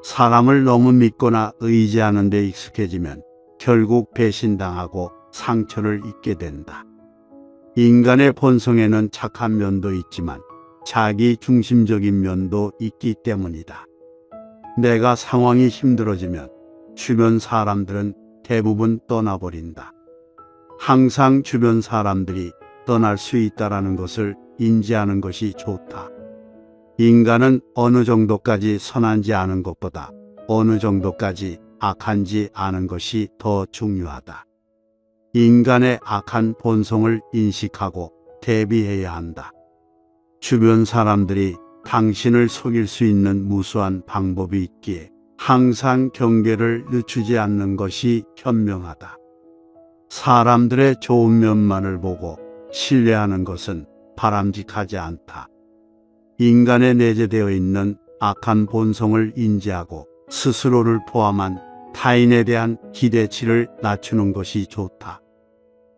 사람을 너무 믿거나 의지하는 데 익숙해지면 결국 배신당하고 상처를 입게 된다. 인간의 본성에는 착한 면도 있지만 자기 중심적인 면도 있기 때문이다. 내가 상황이 힘들어지면 주변 사람들은 대부분 떠나버린다. 항상 주변 사람들이 떠날 수 있다는 것을 인지하는 것이 좋다. 인간은 어느 정도까지 선한지 아는 것보다 어느 정도까지 악한지 아는 것이 더 중요하다. 인간의 악한 본성을 인식하고 대비해야 한다. 주변 사람들이 당신을 속일 수 있는 무수한 방법이 있기에 항상 경계를 늦추지 않는 것이 현명하다. 사람들의 좋은 면만을 보고 신뢰하는 것은 바람직하지 않다. 인간에 내재되어 있는 악한 본성을 인지하고 스스로를 포함한 타인에 대한 기대치를 낮추는 것이 좋다.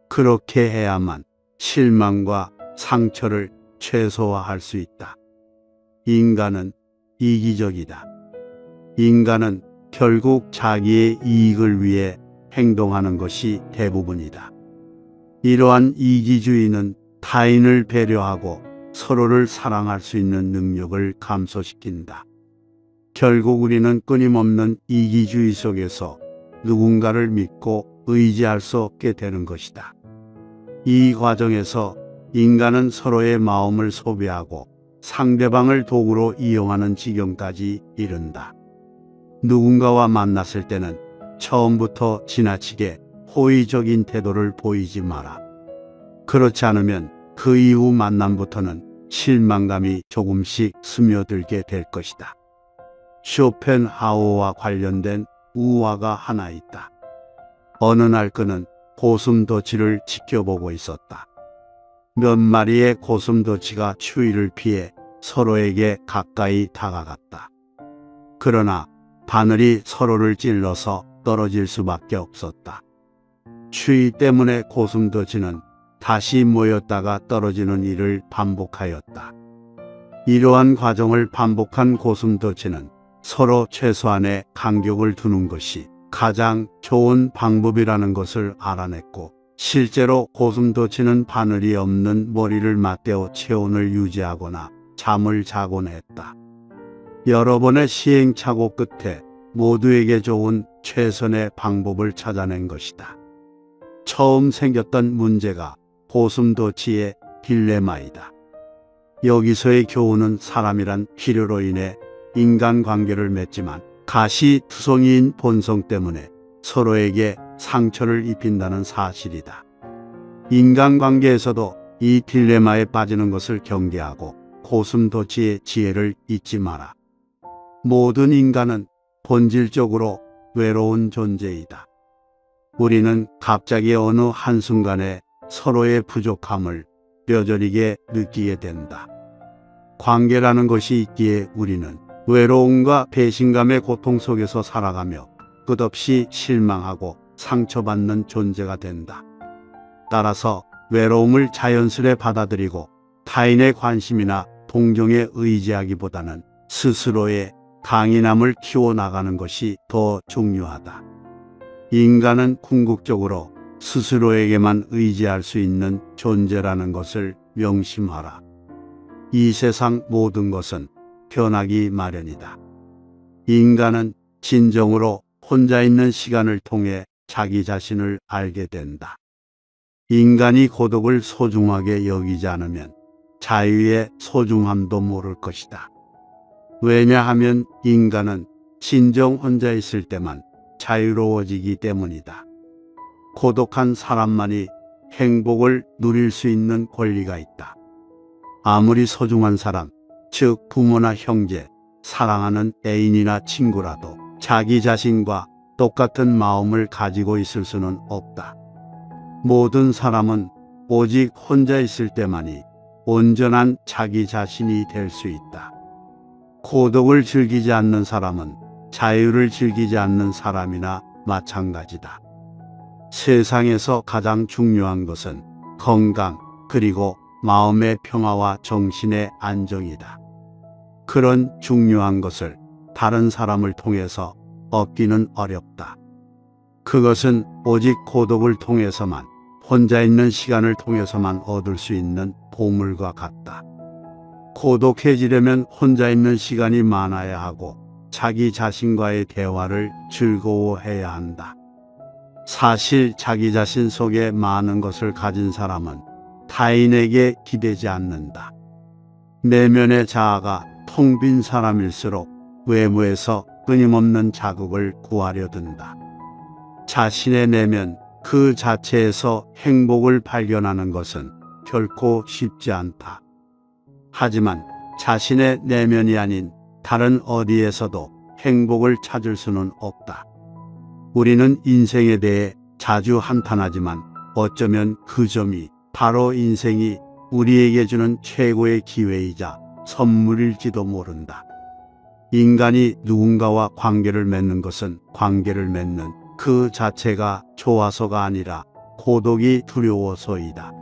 그렇게 해야만 실망과 상처를 최소화할 수 있다. 인간은 이기적이다. 인간은 결국 자기의 이익을 위해 행동하는 것이 대부분이다. 이러한 이기주의는 타인을 배려하고 서로를 사랑할 수 있는 능력을 감소시킨다. 결국 우리는 끊임없는 이기주의 속에서 누군가를 믿고 의지할 수 없게 되는 것이다. 이 과정에서 인간은 서로의 마음을 소비하고 상대방을 도구로 이용하는 지경까지 이른다. 누군가와 만났을 때는 처음부터 지나치게 호의적인 태도를 보이지 마라. 그렇지 않으면 그 이후 만남부터는 실망감이 조금씩 스며들게 될 것이다. 쇼펜하우어와 관련된 우화가 하나 있다. 어느 날 그는 고슴도치를 지켜보고 있었다. 몇 마리의 고슴도치가 추위를 피해 서로에게 가까이 다가갔다. 그러나 바늘이 서로를 찔러서 떨어질 수밖에 없었다. 추위 때문에 고슴도치는 다시 모였다가 떨어지는 일을 반복하였다. 이러한 과정을 반복한 고슴도치는 서로 최소한의 간격을 두는 것이 가장 좋은 방법이라는 것을 알아냈고, 실제로 고슴도치는 바늘이 없는 머리를 맞대어 체온을 유지하거나 잠을 자곤 했다. 여러 번의 시행착오 끝에 모두에게 좋은 최선의 방법을 찾아낸 것이다. 처음 생겼던 문제가 고슴도치의 딜레마이다. 여기서의 교훈은 사람이란 필요로 인해 인간관계를 맺지만 가시투성이인 본성 때문에 서로에게 상처를 입힌다는 사실이다. 인간관계에서도 이 딜레마에 빠지는 것을 경계하고 고슴도치의 지혜를 잊지 마라. 모든 인간은 본질적으로 외로운 존재이다. 우리는 갑자기 어느 한순간에 서로의 부족함을 뼈저리게 느끼게 된다. 관계라는 것이 있기에 우리는 외로움과 배신감의 고통 속에서 살아가며 끝없이 실망하고 상처받는 존재가 된다. 따라서 외로움을 자연스레 받아들이고 타인의 관심이나 동정에 의지하기보다는 스스로의 강인함을 키워나가는 것이 더 중요하다. 인간은 궁극적으로 스스로에게만 의지할 수 있는 존재라는 것을 명심하라. 이 세상 모든 것은 변하기 마련이다. 인간은 진정으로 혼자 있는 시간을 통해 자기 자신을 알게 된다. 인간이 고독을 소중하게 여기지 않으면 자유의 소중함도 모를 것이다. 왜냐하면 인간은 진정 혼자 있을 때만 자유로워지기 때문이다. 고독한 사람만이 행복을 누릴 수 있는 권리가 있다. 아무리 소중한 사람, 즉 부모나 형제, 사랑하는 애인이나 친구라도 자기 자신과 똑같은 마음을 가지고 있을 수는 없다. 모든 사람은 오직 혼자 있을 때만이 온전한 자기 자신이 될 수 있다. 고독을 즐기지 않는 사람은 자유를 즐기지 않는 사람이나 마찬가지다. 세상에서 가장 중요한 것은 건강, 그리고 마음의 평화와 정신의 안정이다. 그런 중요한 것을 다른 사람을 통해서 얻기는 어렵다. 그것은 오직 고독을 통해서만, 혼자 있는 시간을 통해서만 얻을 수 있는 보물과 같다. 고독해지려면 혼자 있는 시간이 많아야 하고 자기 자신과의 대화를 즐거워해야 한다. 사실 자기 자신 속에 많은 것을 가진 사람은 타인에게 기대지 않는다. 내면의 자아가 텅 빈 사람일수록 외부에서 끊임없는 자극을 구하려 든다. 자신의 내면 그 자체에서 행복을 발견하는 것은 결코 쉽지 않다. 하지만 자신의 내면이 아닌 다른 어디에서도 행복을 찾을 수는 없다. 우리는 인생에 대해 자주 한탄하지만 어쩌면 그 점이 바로 인생이 우리에게 주는 최고의 기회이자 선물일지도 모른다. 인간이 누군가와 관계를 맺는 것은 관계를 맺는 그 자체가 좋아서가 아니라 고독이 두려워서이다.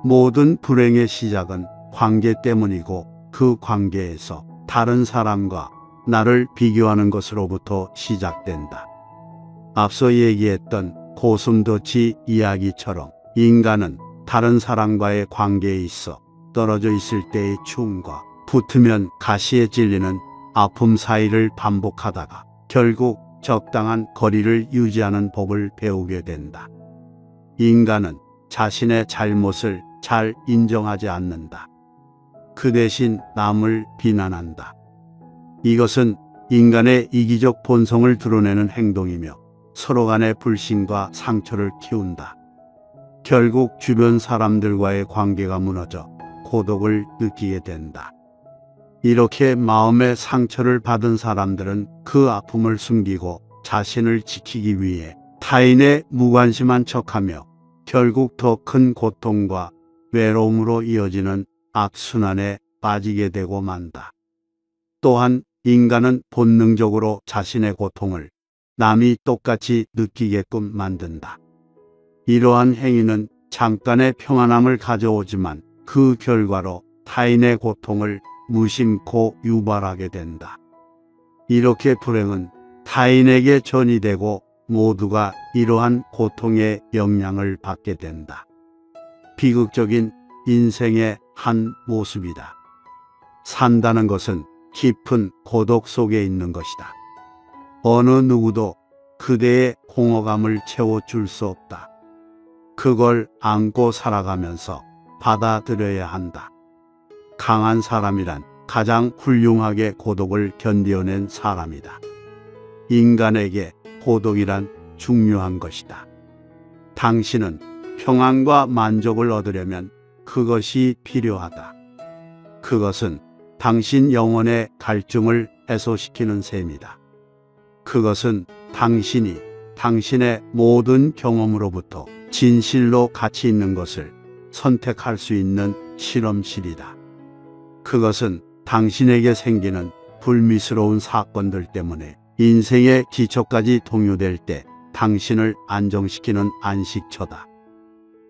모든 불행의 시작은 관계 때문이고 그 관계에서 다른 사람과 나를 비교하는 것으로부터 시작된다. 앞서 얘기했던 고슴도치 이야기처럼 인간은 다른 사람과의 관계에 있어 떨어져 있을 때의 추움과 붙으면 가시에 찔리는 아픔 사이를 반복하다가 결국 적당한 거리를 유지하는 법을 배우게 된다. 인간은 자신의 잘못을 잘 인정하지 않는다. 그 대신 남을 비난한다. 이것은 인간의 이기적 본성을 드러내는 행동이며 서로 간의 불신과 상처를 키운다. 결국 주변 사람들과의 관계가 무너져 고독을 느끼게 된다. 이렇게 마음의 상처를 받은 사람들은 그 아픔을 숨기고 자신을 지키기 위해 타인의 무관심한 척하며 결국 더 큰 고통과 외로움으로 이어지는 악순환에 빠지게 되고 만다. 또한 인간은 본능적으로 자신의 고통을 남이 똑같이 느끼게끔 만든다. 이러한 행위는 잠깐의 평안함을 가져오지만 그 결과로 타인의 고통을 무심코 유발하게 된다. 이렇게 불행은 타인에게 전이되고 모두가 이러한 고통의 영향을 받게 된다. 비극적인 인생의 한 모습이다. 산다는 것은 깊은 고독 속에 있는 것이다. 어느 누구도 그대의 공허감을 채워줄 수 없다. 그걸 안고 살아가면서 받아들여야 한다. 강한 사람이란 가장 훌륭하게 고독을 견뎌낸 사람이다. 인간에게 고독이란 중요한 것이다. 당신은 평안과 만족을 얻으려면 그것이 필요하다. 그것은 당신 영혼의 갈증을 해소시키는 셈이다. 그것은 당신이 당신의 모든 경험으로부터 진실로 가치 있는 것을 선택할 수 있는 실험실이다. 그것은 당신에게 생기는 불미스러운 사건들 때문에 인생의 기초까지 동요될 때 당신을 안정시키는 안식처다.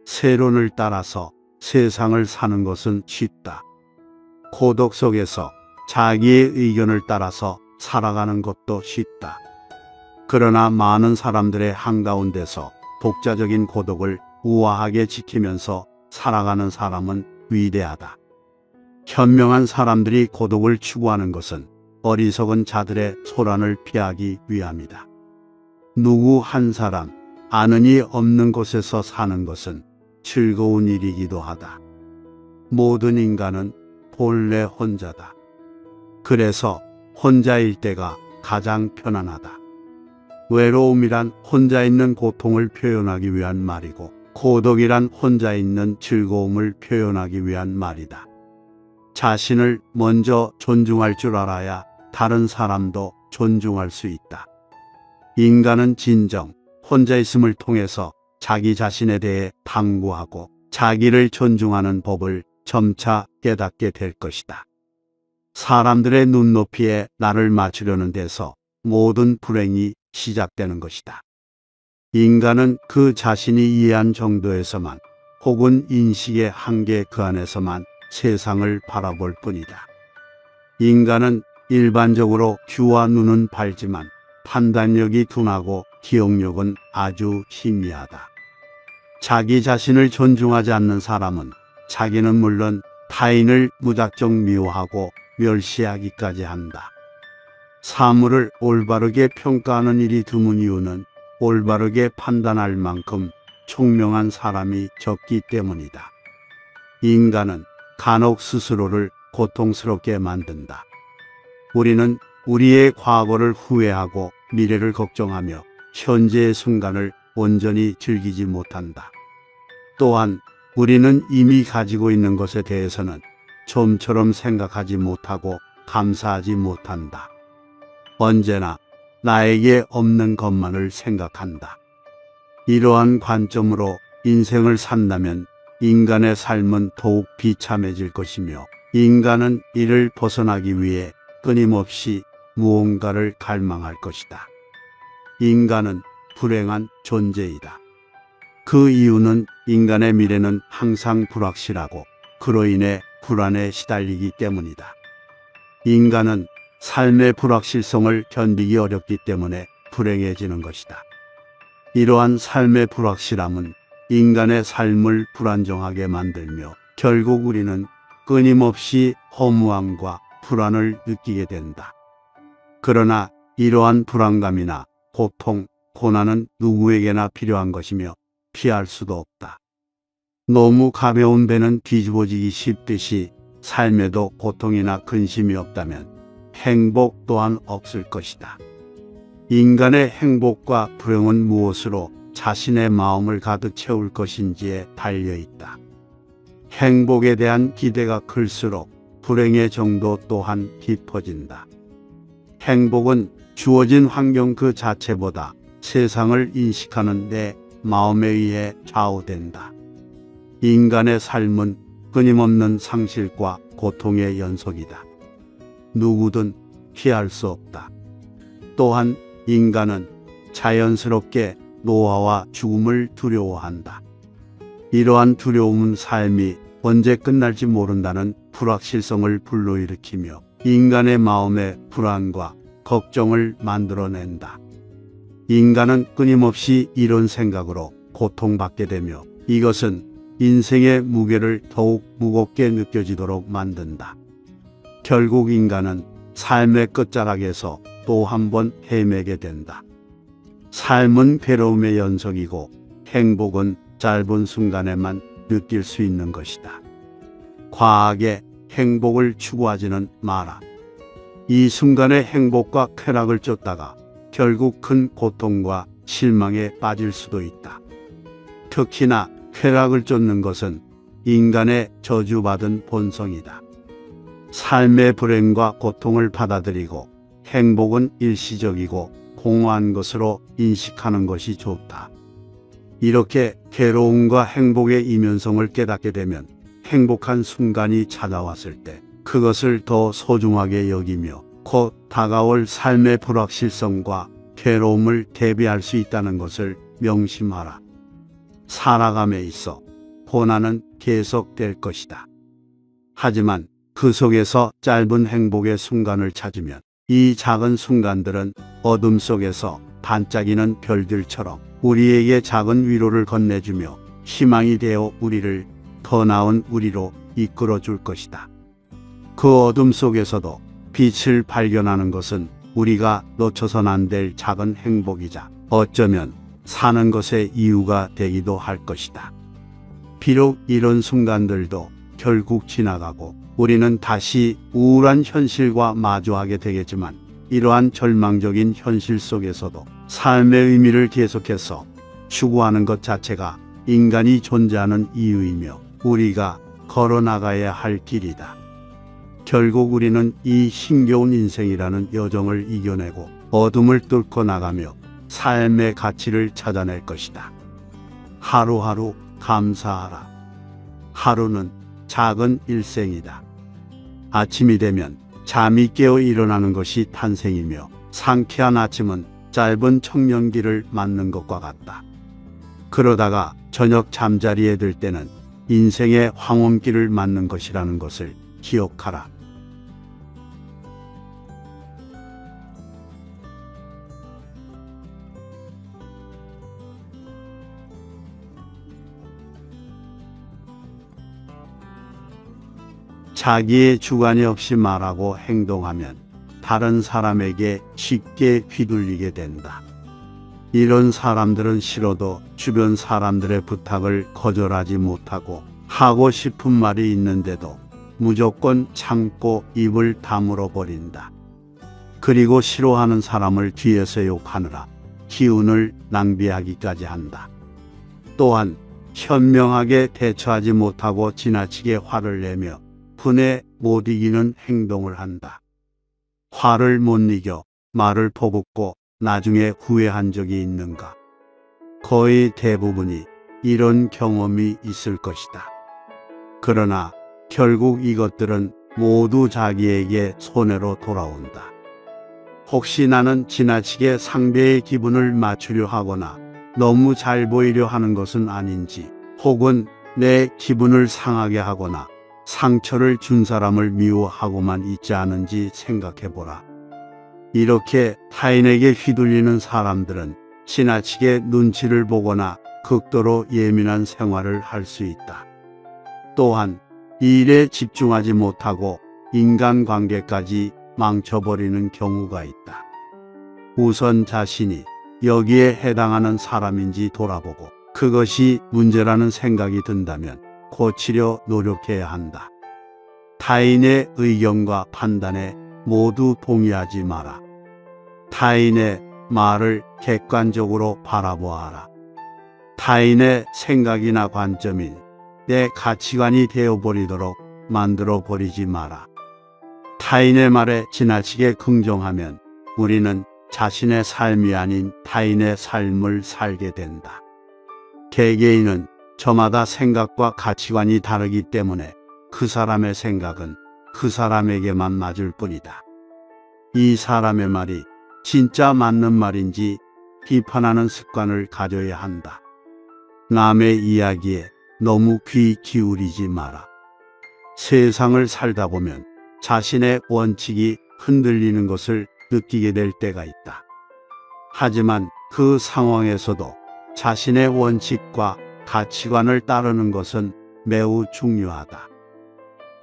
세론을 따라서 세상을 사는 것은 쉽다. 고독 속에서 자기의 의견을 따라서 살아가는 것도 쉽다. 그러나 많은 사람들의 한가운데서 독자적인 고독을 우아하게 지키면서 살아가는 사람은 위대하다. 현명한 사람들이 고독을 추구하는 것은 어리석은 자들의 소란을 피하기 위함이다. 누구 한 사람, 아는 이 없는 곳에서 사는 것은 즐거운 일이기도 하다. 모든 인간은 본래 혼자다. 그래서 혼자일 때가 가장 편안하다. 외로움이란 혼자 있는 고통을 표현하기 위한 말이고, 고독이란 혼자 있는 즐거움을 표현하기 위한 말이다. 자신을 먼저 존중할 줄 알아야 다른 사람도 존중할 수 있다. 인간은 진정 혼자 있음을 통해서 자기 자신에 대해 탐구하고 자기를 존중하는 법을 점차 깨닫게 될 것이다. 사람들의 눈높이에 나를 맞추려는 데서 모든 불행이 시작되는 것이다. 인간은 그 자신이 이해한 정도에서만 혹은 인식의 한계 그 안에서만 세상을 바라볼 뿐이다. 인간은 일반적으로 귀와 눈은 밝지만 판단력이 둔하고 기억력은 아주 희미하다. 자기 자신을 존중하지 않는 사람은 자기는 물론 타인을 무작정 미워하고 멸시하기까지 한다. 사물을 올바르게 평가하는 일이 드문 이유는 올바르게 판단할 만큼 총명한 사람이 적기 때문이다. 인간은 간혹 스스로를 고통스럽게 만든다. 우리는 우리의 과거를 후회하고 미래를 걱정하며 현재의 순간을 온전히 즐기지 못한다. 또한 우리는 이미 가지고 있는 것에 대해서는 좀처럼 생각하지 못하고 감사하지 못한다. 언제나 나에게 없는 것만을 생각한다. 이러한 관점으로 인생을 산다면 인간의 삶은 더욱 비참해질 것이며 인간은 이를 벗어나기 위해 끊임없이 무언가를 갈망할 것이다. 인간은 불행한 존재이다. 그 이유는 인간의 미래는 항상 불확실하고 그로 인해 불안에 시달리기 때문이다. 인간은 삶의 불확실성을 견디기 어렵기 때문에 불행해지는 것이다. 이러한 삶의 불확실함은 인간의 삶을 불안정하게 만들며 결국 우리는 끊임없이 허무함과 불안을 느끼게 된다. 그러나 이러한 불안감이나 고통, 고난은 누구에게나 필요한 것이며 피할 수도 없다. 너무 가벼운 배는 뒤집어지기 쉽듯이 삶에도 고통이나 근심이 없다면 행복 또한 없을 것이다. 인간의 행복과 불행은 무엇으로 자신의 마음을 가득 채울 것인지에 달려있다. 행복에 대한 기대가 클수록 불행의 정도 또한 깊어진다. 행복은 주어진 환경 그 자체보다 세상을 인식하는 내 마음에 의해 좌우된다. 인간의 삶은 끊임없는 상실과 고통의 연속이다. 누구든 피할 수 없다. 또한 인간은 자연스럽게 노화와 죽음을 두려워한다. 이러한 두려움은 삶이 언제 끝날지 모른다는 불확실성을 불러일으키며 인간의 마음에 불안과 걱정을 만들어낸다. 인간은 끊임없이 이런 생각으로 고통받게 되며 이것은 인생의 무게를 더욱 무겁게 느껴지도록 만든다. 결국 인간은 삶의 끝자락에서 또 한 번 헤매게 된다. 삶은 괴로움의 연속이고 행복은 짧은 순간에만 느낄 수 있는 것이다. 과하게 행복을 추구하지는 마라. 이 순간의 행복과 쾌락을 쫓다가 결국 큰 고통과 실망에 빠질 수도 있다. 특히나 쾌락을 쫓는 것은 인간의 저주받은 본성이다. 삶의 불행과 고통을 받아들이고 행복은 일시적이고 공허한 것으로 인식하는 것이 좋다. 이렇게 괴로움과 행복의 이면성을 깨닫게 되면 행복한 순간이 찾아왔을 때 그것을 더 소중하게 여기며 곧 다가올 삶의 불확실성과 괴로움을 대비할 수 있다는 것을 명심하라. 살아감에 있어 고난은 계속될 것이다. 하지만 그 속에서 짧은 행복의 순간을 찾으면 이 작은 순간들은 어둠 속에서 반짝이는 별들처럼 우리에게 작은 위로를 건네주며 희망이 되어 우리를 더 나은 우리로 이끌어 줄 것이다. 그 어둠 속에서도 빛을 발견하는 것은 우리가 놓쳐선 안 될 작은 행복이자 어쩌면 사는 것의 이유가 되기도 할 것이다. 비록 이런 순간들도 결국 지나가고 우리는 다시 우울한 현실과 마주하게 되겠지만 이러한 절망적인 현실 속에서도 삶의 의미를 계속해서 추구하는 것 자체가 인간이 존재하는 이유이며 우리가 걸어나가야 할 길이다. 결국 우리는 이 힘겨운 인생이라는 여정을 이겨내고 어둠을 뚫고 나가며 삶의 가치를 찾아낼 것이다. 하루하루 감사하라. 하루는 작은 일생이다. 아침이 되면 잠이 깨어 일어나는 것이 탄생이며 상쾌한 아침은 짧은 청년기를 맞는 것과 같다. 그러다가 저녁 잠자리에 들 때는 인생의 황혼기를 맞는 것이라는 것을 기억하라. 자기의 주관이 없이 말하고 행동하면 다른 사람에게 쉽게 휘둘리게 된다. 이런 사람들은 싫어도 주변 사람들의 부탁을 거절하지 못하고 하고 싶은 말이 있는데도 무조건 참고 입을 다물어 버린다. 그리고 싫어하는 사람을 뒤에서 욕하느라 기운을 낭비하기까지 한다. 또한 현명하게 대처하지 못하고 지나치게 화를 내며 분에 못 이기는 행동을 한다. 화를 못 이겨 말을 퍼붓고 나중에 후회한 적이 있는가? 거의 대부분이 이런 경험이 있을 것이다. 그러나 결국 이것들은 모두 자기에게 손해로 돌아온다. 혹시 나는 지나치게 상대의 기분을 맞추려 하거나 너무 잘 보이려 하는 것은 아닌지, 혹은 내 기분을 상하게 하거나 상처를 준 사람을 미워하고만 있지 않은지 생각해보라. 이렇게 타인에게 휘둘리는 사람들은 지나치게 눈치를 보거나 극도로 예민한 생활을 할 수 있다. 또한 일에 집중하지 못하고 인간관계까지 망쳐버리는 경우가 있다. 우선 자신이 여기에 해당하는 사람인지 돌아보고 그것이 문제라는 생각이 든다면 고치려 노력해야 한다. 타인의 의견과 판단에 모두 동의하지 마라. 타인의 말을 객관적으로 바라보아라. 타인의 생각이나 관점이 내 가치관이 되어버리도록 만들어버리지 마라. 타인의 말에 지나치게 긍정하면 우리는 자신의 삶이 아닌 타인의 삶을 살게 된다. 개개인은 저마다 생각과 가치관이 다르기 때문에 그 사람의 생각은 그 사람에게만 맞을 뿐이다. 이 사람의 말이 진짜 맞는 말인지 비판하는 습관을 가져야 한다. 남의 이야기에 너무 귀 기울이지 마라. 세상을 살다 보면 자신의 원칙이 흔들리는 것을 느끼게 될 때가 있다. 하지만 그 상황에서도 자신의 원칙과 가치관을 따르는 것은 매우 중요하다.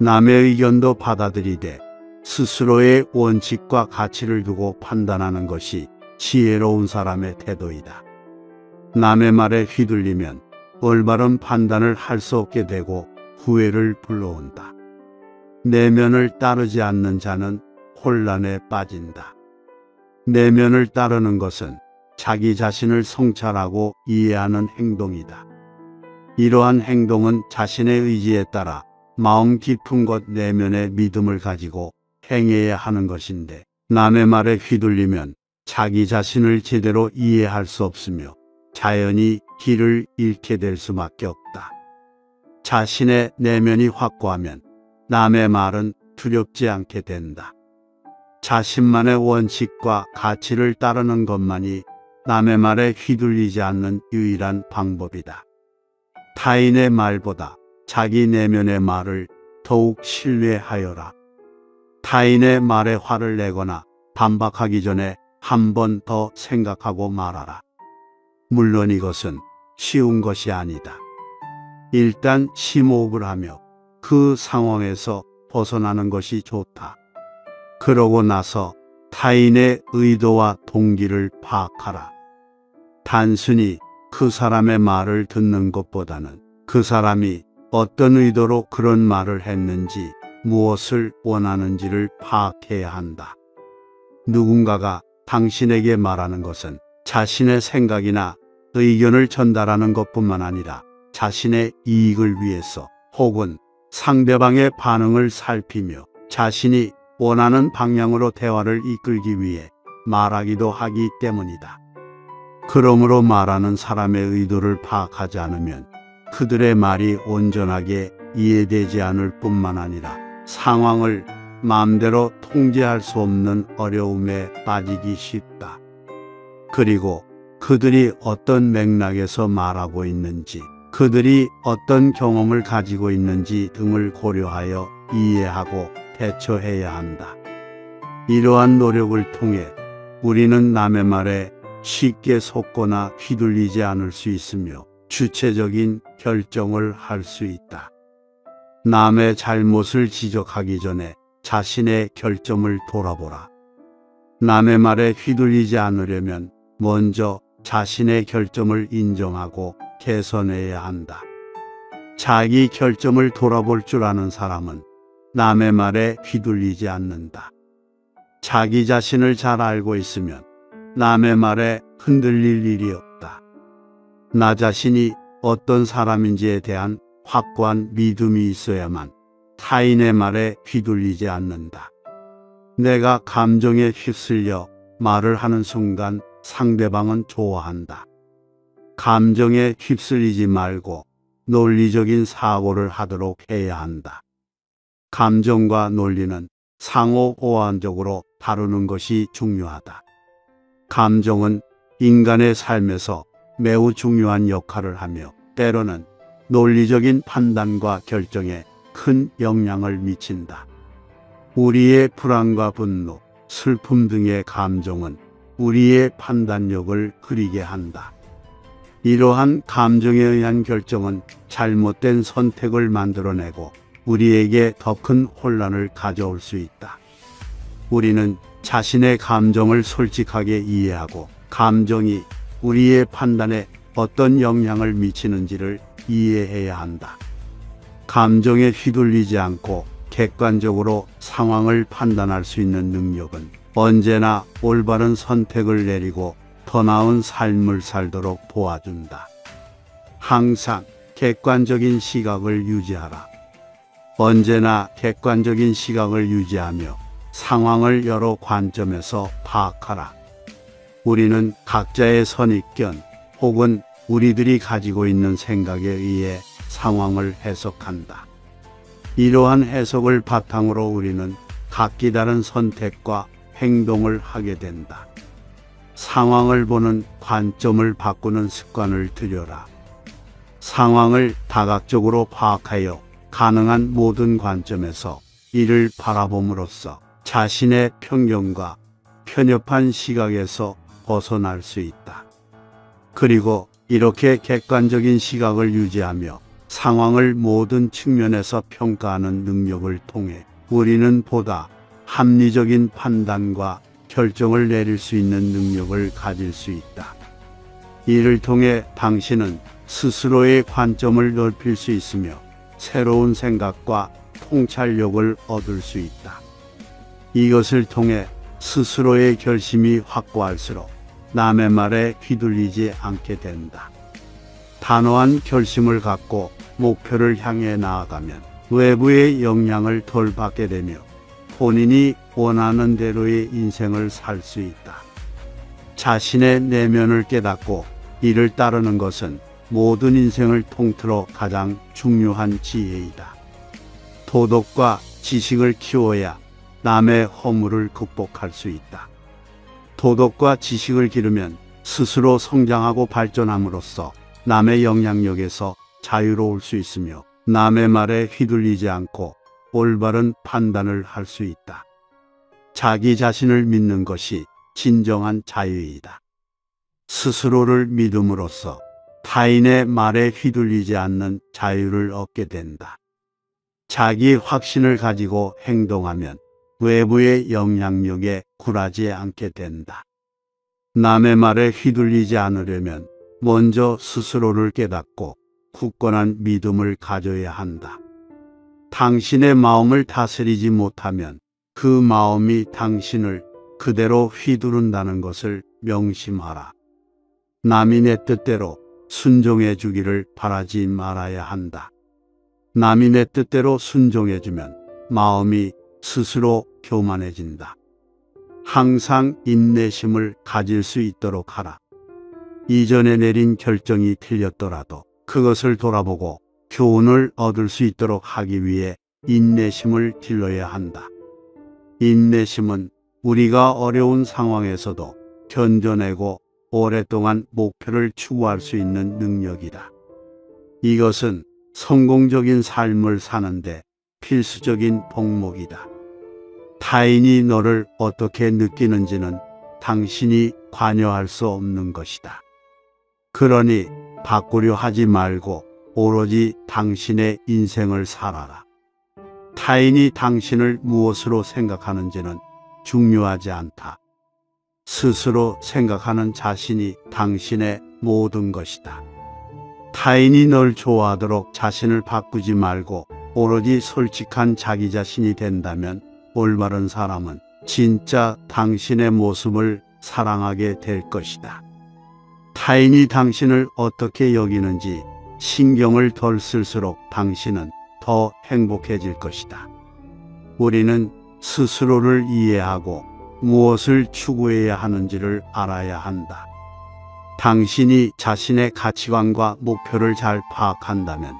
남의 의견도 받아들이되 스스로의 원칙과 가치를 두고 판단하는 것이 지혜로운 사람의 태도이다. 남의 말에 휘둘리면 올바른 판단을 할 수 없게 되고 후회를 불러온다. 내면을 따르지 않는 자는 혼란에 빠진다. 내면을 따르는 것은 자기 자신을 성찰하고 이해하는 행동이다. 이러한 행동은 자신의 의지에 따라 마음 깊은 곳 내면의 믿음을 가지고 행해야 하는 것인데, 남의 말에 휘둘리면 자기 자신을 제대로 이해할 수 없으며 자연히 길을 잃게 될 수밖에 없다. 자신의 내면이 확고하면 남의 말은 두렵지 않게 된다. 자신만의 원칙과 가치를 따르는 것만이 남의 말에 휘둘리지 않는 유일한 방법이다. 타인의 말보다 자기 내면의 말을 더욱 신뢰하여라. 타인의 말에 화를 내거나 반박하기 전에 한 번 더 생각하고 말하라. 물론 이것은 쉬운 것이 아니다. 일단 심호흡을 하며 그 상황에서 벗어나는 것이 좋다. 그러고 나서 타인의 의도와 동기를 파악하라. 단순히 그 사람의 말을 듣는 것보다는 그 사람이 어떤 의도로 그런 말을 했는지, 무엇을 원하는지를 파악해야 한다. 누군가가 당신에게 말하는 것은 자신의 생각이나 의견을 전달하는 것뿐만 아니라 자신의 이익을 위해서, 혹은 상대방의 반응을 살피며 자신이 원하는 방향으로 대화를 이끌기 위해 말하기도 하기 때문이다. 그러므로 말하는 사람의 의도를 파악하지 않으면 그들의 말이 온전하게 이해되지 않을 뿐만 아니라 상황을 마음대로 통제할 수 없는 어려움에 빠지기 쉽다. 그리고 그들이 어떤 맥락에서 말하고 있는지, 그들이 어떤 경험을 가지고 있는지 등을 고려하여 이해하고 대처해야 한다. 이러한 노력을 통해 우리는 남의 말에 쉽게 속거나 휘둘리지 않을 수 있으며 주체적인 결정을 할 수 있다. 남의 잘못을 지적하기 전에 자신의 결점을 돌아보라. 남의 말에 휘둘리지 않으려면 먼저 자신의 결점을 인정하고 개선해야 한다. 자기 결점을 돌아볼 줄 아는 사람은 남의 말에 휘둘리지 않는다. 자기 자신을 잘 알고 있으면 남의 말에 흔들릴 일이 없다. 나 자신이 어떤 사람인지에 대한 확고한 믿음이 있어야만 타인의 말에 휘둘리지 않는다. 내가 감정에 휩쓸려 말을 하는 순간 상대방은 좋아한다. 감정에 휩쓸리지 말고 논리적인 사고를 하도록 해야 한다. 감정과 논리는 상호 보완적으로 다루는 것이 중요하다. 감정은 인간의 삶에서 매우 중요한 역할을 하며 때로는 논리적인 판단과 결정에 큰 영향을 미친다. 우리의 불안과 분노, 슬픔 등의 감정은 우리의 판단력을 흐리게 한다. 이러한 감정에 의한 결정은 잘못된 선택을 만들어내고 우리에게 더 큰 혼란을 가져올 수 있다. 우리는 자신의 감정을 솔직하게 이해하고 감정이 우리의 판단에 어떤 영향을 미치는지를 이해해야 한다. 감정에 휘둘리지 않고 객관적으로 상황을 판단할 수 있는 능력은 언제나 올바른 선택을 내리고 더 나은 삶을 살도록 도와준다. 항상 객관적인 시각을 유지하라. 언제나 객관적인 시각을 유지하며 상황을 여러 관점에서 파악하라. 우리는 각자의 선입견 혹은 우리들이 가지고 있는 생각에 의해 상황을 해석한다. 이러한 해석을 바탕으로 우리는 각기 다른 선택과 행동을 하게 된다. 상황을 보는 관점을 바꾸는 습관을 들여라. 상황을 다각적으로 파악하여 가능한 모든 관점에서 이를 바라봄으로써 자신의 편견과 편협한 시각에서 벗어날 수 있다. 그리고 이렇게 객관적인 시각을 유지하며 상황을 모든 측면에서 평가하는 능력을 통해 우리는 보다 합리적인 판단과 결정을 내릴 수 있는 능력을 가질 수 있다. 이를 통해 당신은 스스로의 관점을 넓힐 수 있으며 새로운 생각과 통찰력을 얻을 수 있다. 이것을 통해 스스로의 결심이 확고할수록 남의 말에 휘둘리지 않게 된다. 단호한 결심을 갖고 목표를 향해 나아가면 외부의 영향을 덜 받게 되며 본인이 원하는 대로의 인생을 살 수 있다. 자신의 내면을 깨닫고 이를 따르는 것은 모든 인생을 통틀어 가장 중요한 지혜이다. 도덕과 지식을 키워야 남의 허물을 극복할 수 있다. 도덕과 지식을 기르면 스스로 성장하고 발전함으로써 남의 영향력에서 자유로울 수 있으며 남의 말에 휘둘리지 않고 올바른 판단을 할 수 있다. 자기 자신을 믿는 것이 진정한 자유이다. 스스로를 믿음으로써 타인의 말에 휘둘리지 않는 자유를 얻게 된다. 자기 확신을 가지고 행동하면 외부의 영향력에 굴하지 않게 된다. 남의 말에 휘둘리지 않으려면 먼저 스스로를 깨닫고 굳건한 믿음을 가져야 한다. 당신의 마음을 다스리지 못하면 그 마음이 당신을 그대로 휘두른다는 것을 명심하라. 남이 내 뜻대로 순종해 주기를 바라지 말아야 한다. 남이 내 뜻대로 순종해주면 마음이 스스로 교만해진다. 항상 인내심을 가질 수 있도록 하라. 이전에 내린 결정이 틀렸더라도 그것을 돌아보고 교훈을 얻을 수 있도록 하기 위해 인내심을 길러야 한다. 인내심은 우리가 어려운 상황에서도 견뎌내고 오랫동안 목표를 추구할 수 있는 능력이다. 이것은 성공적인 삶을 사는데 필수적인 덕목이다. 타인이 너를 어떻게 느끼는지는 당신이 관여할 수 없는 것이다. 그러니 바꾸려 하지 말고 오로지 당신의 인생을 살아라. 타인이 당신을 무엇으로 생각하는지는 중요하지 않다. 스스로 생각하는 자신이 당신의 모든 것이다. 타인이 널 좋아하도록 자신을 바꾸지 말고 오로지 솔직한 자기 자신이 된다면 올바른 사람은 진짜 당신의 모습을 사랑하게 될 것이다. 타인이 당신을 어떻게 여기는지 신경을 덜 쓸수록 당신은 더 행복해질 것이다. 우리는 스스로를 이해하고 무엇을 추구해야 하는지를 알아야 한다. 당신이 자신의 가치관과 목표를 잘 파악한다면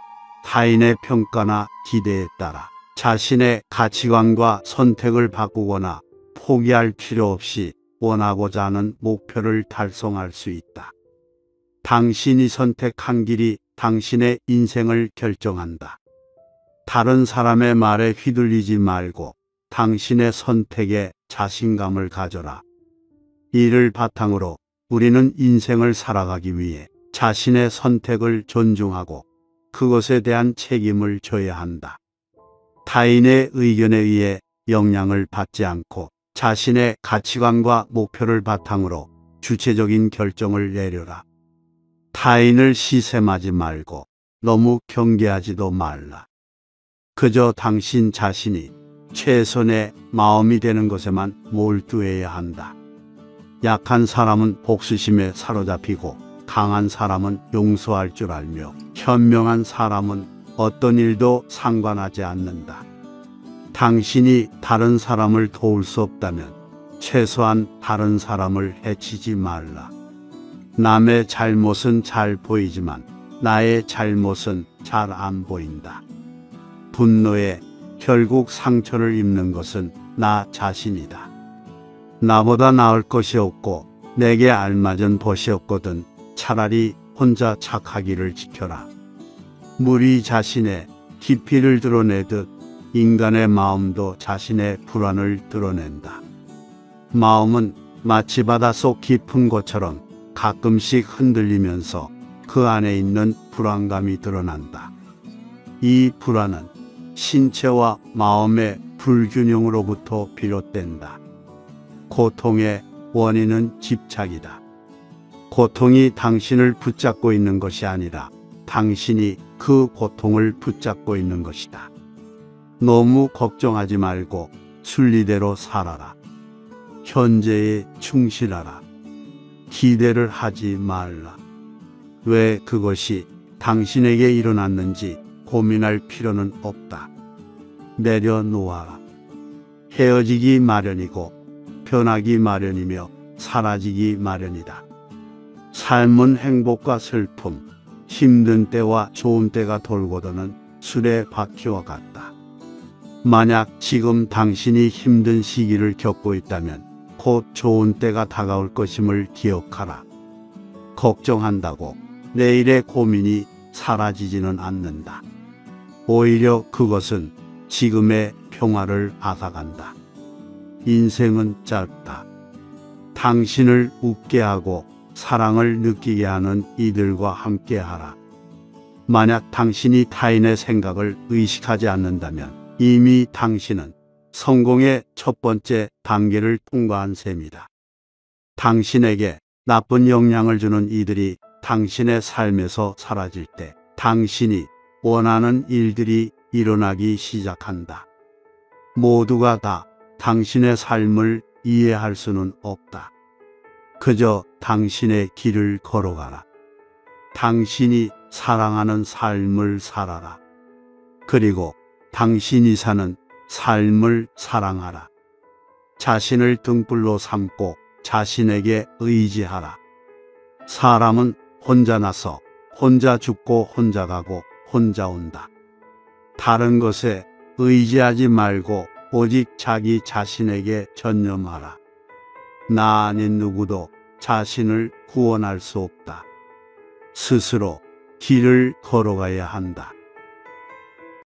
타인의 평가나 기대에 따라 자신의 가치관과 선택을 바꾸거나 포기할 필요 없이 원하고자 하는 목표를 달성할 수 있다. 당신이 선택한 길이 당신의 인생을 결정한다. 다른 사람의 말에 휘둘리지 말고 당신의 선택에 자신감을 가져라. 이를 바탕으로 우리는 인생을 살아가기 위해 자신의 선택을 존중하고 그것에 대한 책임을 져야 한다. 타인의 의견에 의해 영향을 받지 않고 자신의 가치관과 목표를 바탕으로 주체적인 결정을 내려라. 타인을 시샘하지 말고 너무 경계하지도 말라. 그저 당신 자신이 최선의 마음이 되는 것에만 몰두해야 한다. 약한 사람은 복수심에 사로잡히고 강한 사람은 용서할 줄 알며 현명한 사람은 어떤 일도 상관하지 않는다. 당신이 다른 사람을 도울 수 없다면 최소한 다른 사람을 해치지 말라. 남의 잘못은 잘 보이지만 나의 잘못은 잘 안 보인다. 분노에 결국 상처를 입는 것은 나 자신이다. 나보다 나을 것이 없고 내게 알맞은 벗이 없거든 차라리 혼자 착하기를 지켜라. 물이 자신의 깊이를 드러내듯 인간의 마음도 자신의 불안을 드러낸다. 마음은 마치 바닷속 깊은 곳처럼 가끔씩 흔들리면서 그 안에 있는 불안감이 드러난다. 이 불안은 신체와 마음의 불균형으로부터 비롯된다. 고통의 원인은 집착이다. 고통이 당신을 붙잡고 있는 것이 아니라 당신이 그 고통을 붙잡고 있는 것이다. 너무 걱정하지 말고 순리대로 살아라. 현재에 충실하라. 기대를 하지 말라. 왜 그것이 당신에게 일어났는지 고민할 필요는 없다. 내려놓아라. 헤어지기 마련이고 변하기 마련이며 사라지기 마련이다. 삶은 행복과 슬픔, 힘든 때와 좋은 때가 돌고 도는 수레 바퀴와 같다. 만약 지금 당신이 힘든 시기를 겪고 있다면 곧 좋은 때가 다가올 것임을 기억하라. 걱정한다고 내일의 고민이 사라지지는 않는다. 오히려 그것은 지금의 평화를 앗아간다. 인생은 짧다. 당신을 웃게 하고 사랑을 느끼게 하는 이들과 함께하라. 만약 당신이 타인의 생각을 의식하지 않는다면 이미 당신은 성공의 첫 번째 단계를 통과한 셈이다. 당신에게 나쁜 영향을 주는 이들이 당신의 삶에서 사라질 때 당신이 원하는 일들이 일어나기 시작한다. 모두가 다 당신의 삶을 이해할 수는 없다. 그저 당신의 길을 걸어가라. 당신이 사랑하는 삶을 살아라. 그리고 당신이 사는 삶을 사랑하라. 자신을 등불로 삼고 자신에게 의지하라. 사람은 혼자 나서 혼자 죽고 혼자 가고 혼자 온다. 다른 것에 의지하지 말고 오직 자기 자신에게 전념하라. 나 아닌 누구도 자신을 구원할 수 없다. 스스로 길을 걸어가야 한다.